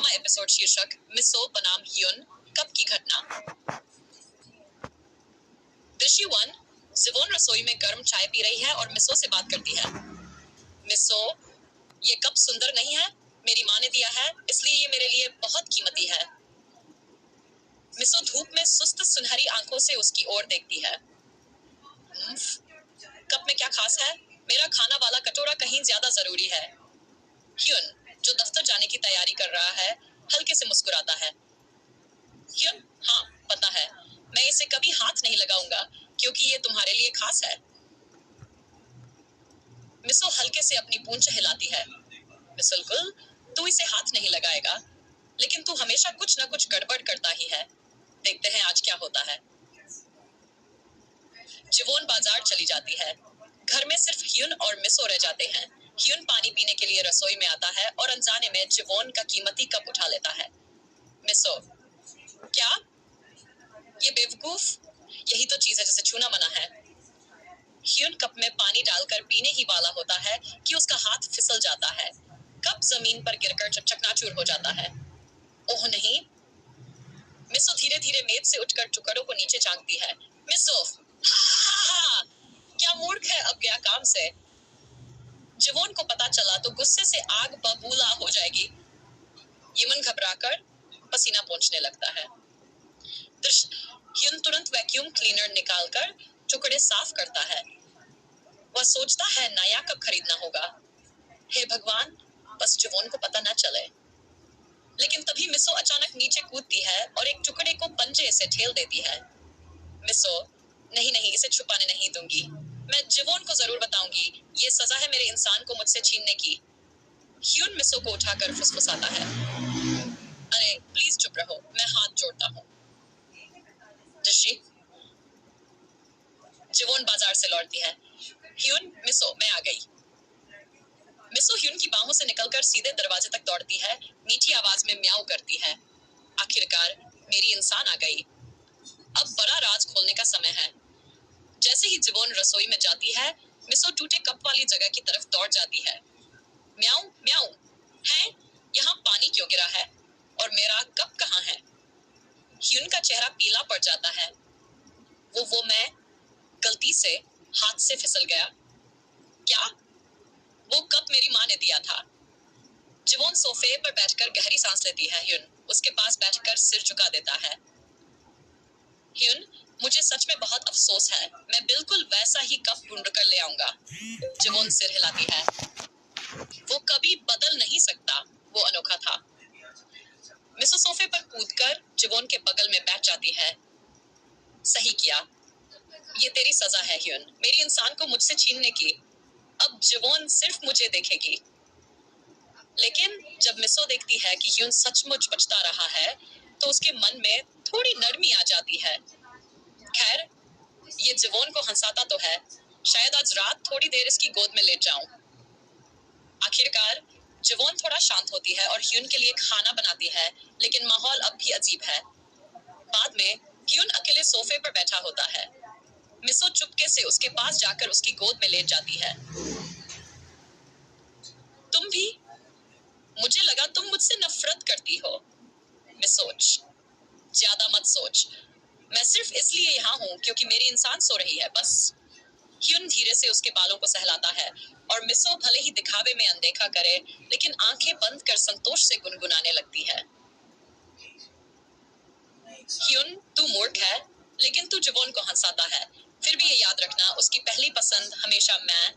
Drama episode शीर्षक मिसो बनाम Hyun, कब की घटना। दृश्य 1। जिवोन रसोई में गर्म चाय पी रही है और मिसो से बात करती है। मिसो, ये कप सुंदर नहीं है, मेरी माँ ने दिया है, इसलिए ये मेरे लिए बहुत कीमती है। मिसो धूप में सुस्त सुनहरी आंखों से उसकी ओर देखती है। कप में क्या खास है? मेरा खाना वाला कटोरा कहीं ज्यादा जरूरी है। ह्यून, जो दफ्तर जाने की तैयारी कर रहा है, हल्के से मुस्कुराता है। ह्यून, हाँ, पता है, मैं इसे कभी हाथ नहीं लगाऊंगा क्योंकि ये तुम्हारे लिए खास है। मिसो हल्के से अपनी पूंछ हिलाती है। बिल्कुल, तू इसे हाथ नहीं लगाएगा, लेकिन तू हमेशा कुछ न कुछ गड़बड़ करता ही है। देखते हैं आज क्या होता है। जिवोन बाजार चली जाती है। घर में सिर्फ ह्यून और मिसो रह जाते हैं। ह्यून पानी पीने के लिए रसोई में आता है और अनजाने में जिवोन का कीमती कप उठा लेता है। मिसो, क्या? ये बेवकूफ, यही तो चीज है जिसे छूना मना है। ह्यून कप में पानी डालकर पीने ही वाला होता है कि उसका हाथ फिसल जाता है। कप जमीन पर गिरकर चकनाचूर हो जाता है। ओह नहीं! मिसो धीरे धीरे मेज से उठकर टुकड़ों को नीचे झांकती है। मिसो, क्या मूर्ख है, अब गया काम से। जिवोन को पता चला तो गुस्से से आग बबूला हो जाएगी। यमन घबराकर पसीना पोंछने लगता है। ह्यून तुरंत वैक्यूम क्लीनर निकालकर टुकड़े साफ करता है। वह सोचता है नया कप खरीदना होगा। हे भगवान, बस जिवोन को पता न चले। लेकिन तभी मिसो अचानक नीचे कूदती है और एक टुकड़े को पंजे से ठेल देती है। मिसो, नहीं नहीं, इसे छुपाने नहीं दूंगी। मैं जिवोन को जरूर बताऊंगी। ये सजा है मेरे इंसान को मुझसे छीनने की। ह्यून मिसो को उठाकर फुसफुसाता है। अरे प्लीज चुप रहो, मैं हाथ जोड़ता हूँ। ऋषि, जिवोन बाजार से लौटती है। ह्यून, मिसो, मैं आ गई। मिसो ह्यून की बाहों से निकलकर सीधे दरवाजे तक दौड़ती है। मीठी आवाज में म्याऊ करती है। आखिरकार मेरी इंसान आ गई। अब बड़ा राज खोलने का समय है। जैसे ही जिवोन रसोई में जाती है, मिसो टूटे कप वाली जगह की तरफ दौड़ जाती है। म्याऊ म्याऊ, हैं? यहाँ पानी क्यों गिरा है? और मेरा कप कहाँ है? ह्यून का चेहरा पीला पड़ जाता है। वो मैं गलती से हाथ से फिसल गया। क्या? वो कप मेरी माँ ने दिया था। जिवोन सोफे पर बैठकर गहरी सांस लेती है। ह्यून उसके पास बैठकर सिर झुका देता है। ह्यून, मुझे सच में बहुत अफसोस है। मैं बिल्कुल वैसा ही कप ढूंढ कर ले आऊंगा। जिवोन सिर हिलाती है। वो कभी बदल नहीं सकता, वो अनोखा था। मिसो सोफे पर कूदकर जिवोन के बगल में बैठ जाती है। सही किया, ये तेरी सजा है ह्यून, मेरी इंसान को मुझसे छीनने की। अब जिवोन सिर्फ मुझे देखेगी। लेकिन जब मिसो देखती है कि ह्यून सचमुच बचता रहा है, तो उसके मन में थोड़ी नरमी आ जाती है। खैर, ये जिवोन को हंसाता तो है। शायद आज रात थोड़ी देर इसकी गोद में लेट जाऊं। आखिरकार जिवोन थोड़ा शांत होती है और ह्यून के लिए खाना बनाती है, लेकिन माहौल अब भी अजीब है। बाद में ह्यून अकेले सोफे पर बैठा होता है। मिसो चुपके से उसके पास जाकर उसकी गोद में लेट जाती है। तुम भी? मुझे लगा तुम मुझसे नफरत करती हो। मिसोच, ज्यादा मत सोच। मैं सिर्फ इसलिए यहाँ हूँ क्योंकि मेरी इंसान सो रही है, बस। ह्यून धीरे से उसके बालों को सहलाता है और मिसो भले ही दिखावे में अनदेखा करे, लेकिन आंखें बंद कर संतोष से गुनगुनाने लगती है। ह्यून, तू मूर्ख है, लेकिन तू जिवोन को हंसाता है। फिर भी ये याद रखना, उसकी पहली पसंद हमेशा मैं